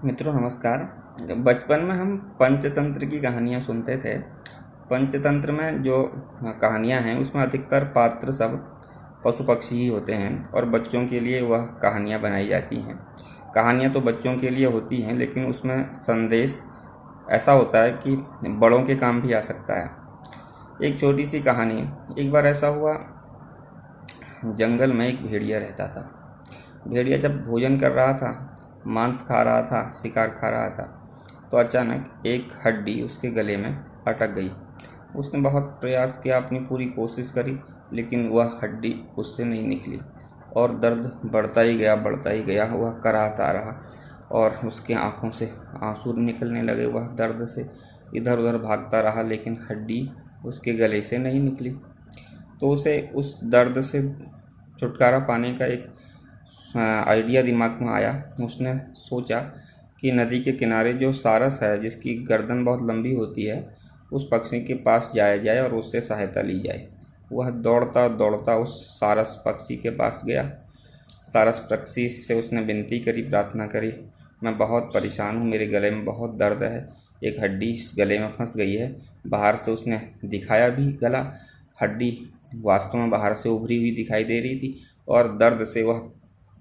मित्रों नमस्कार। बचपन में हम पंचतंत्र की कहानियाँ सुनते थे। पंचतंत्र में जो कहानियाँ हैं उसमें अधिकतर पात्र सब पशु पक्षी ही होते हैं और बच्चों के लिए वह कहानियाँ बनाई जाती हैं। कहानियाँ तो बच्चों के लिए होती हैं लेकिन उसमें संदेश ऐसा होता है कि बड़ों के काम भी आ सकता है। एक छोटी सी कहानी। एक बार ऐसा हुआ, जंगल में एक भेड़िया रहता था। भेड़िया जब भोजन कर रहा था, मांस खा रहा था, शिकार खा रहा था, तो अचानक एक हड्डी उसके गले में अटक गई। उसने बहुत प्रयास किया, अपनी पूरी कोशिश करी, लेकिन वह हड्डी उससे नहीं निकली और दर्द बढ़ता ही गया। वह कराहता रहा और उसके आंखों से आंसू निकलने लगे। वह दर्द से इधर उधर भागता रहा लेकिन हड्डी उसके गले से नहीं निकली। तो उसे उस दर्द से छुटकारा पाने का एक आइडिया दिमाग में आया। उसने सोचा कि नदी के किनारे जो सारस है, जिसकी गर्दन बहुत लंबी होती है, उस पक्षी के पास जाया जाए और उससे सहायता ली जाए। वह दौड़ता दौड़ता उस सारस पक्षी के पास गया। सारस पक्षी से उसने विनती करी, प्रार्थना करी, मैं बहुत परेशान हूँ, मेरे गले में बहुत दर्द है, एक हड्डी इस गले में फंस गई है। बाहर से उसने दिखाया भी गला, हड्डी वास्तव में बाहर से उभरी हुई दिखाई दे रही थी और दर्द से वह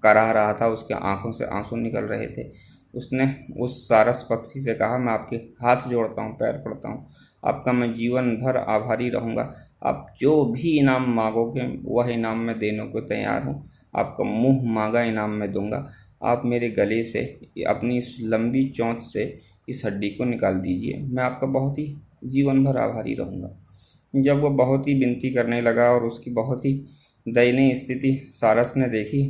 कराह रहा था, उसके आंखों से आंसू निकल रहे थे। उसने उस सारस पक्षी से कहा, मैं आपके हाथ जोड़ता हूँ, पैर पड़ता हूँ, आपका मैं जीवन भर आभारी रहूँगा। आप जो भी इनाम मांगोगे वह इनाम मैं देने को तैयार हूँ। आपका मुंह मांगा इनाम मैं दूंगा। आप मेरे गले से, अपनी इस लंबी चोंच से इस हड्डी को निकाल दीजिए, मैं आपका बहुत ही जीवन भर आभारी रहूँगा। जब वह बहुत ही विनती करने लगा और उसकी बहुत ही दयनीय स्थिति सारस ने देखी,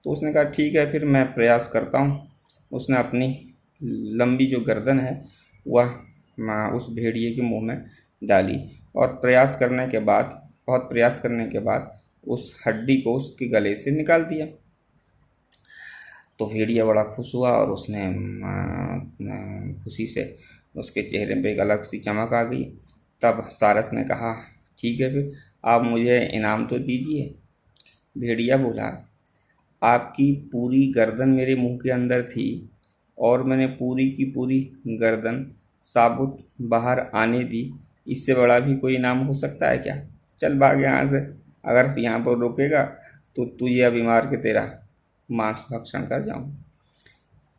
तो उसने कहा, ठीक है, फिर मैं प्रयास करता हूँ। उसने अपनी लंबी जो गर्दन है वह उस भेड़िए के मुंह में डाली और बहुत प्रयास करने के बाद उस हड्डी को उसके गले से निकाल दिया। तो भेड़िया बड़ा खुश हुआ और उसने खुशी से उसके चेहरे पे एक अलग सी चमक आ गई। तब सारस ने कहा, ठीक है, फिर आप मुझे इनाम तो दीजिए। भेड़िया बोला, आपकी पूरी गर्दन मेरे मुंह के अंदर थी और मैंने पूरी की पूरी गर्दन साबुत बाहर आने दी, इससे बड़ा भी कोई इनाम हो सकता है क्या? चल भाग यहाँ से, अगर यहाँ पर रुकेगा तो तुझे अभी मार के तेरा मांस भक्षण कर जाऊँ।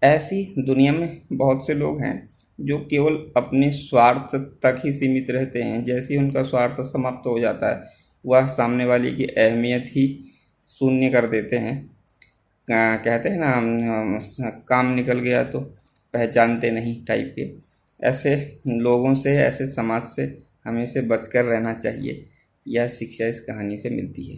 ऐसी दुनिया में बहुत से लोग हैं जो केवल अपने स्वार्थ तक ही सीमित रहते हैं। जैसे ही उनका स्वार्थ समाप्त हो जाता है, वह सामने वाले की अहमियत ही शून्य कर देते हैं। कहते हैं ना, काम निकल गया तो पहचानते नहीं टाइप के। ऐसे लोगों से, ऐसे समाज से हमें से बचकर रहना चाहिए। यह शिक्षा इस कहानी से मिलती है।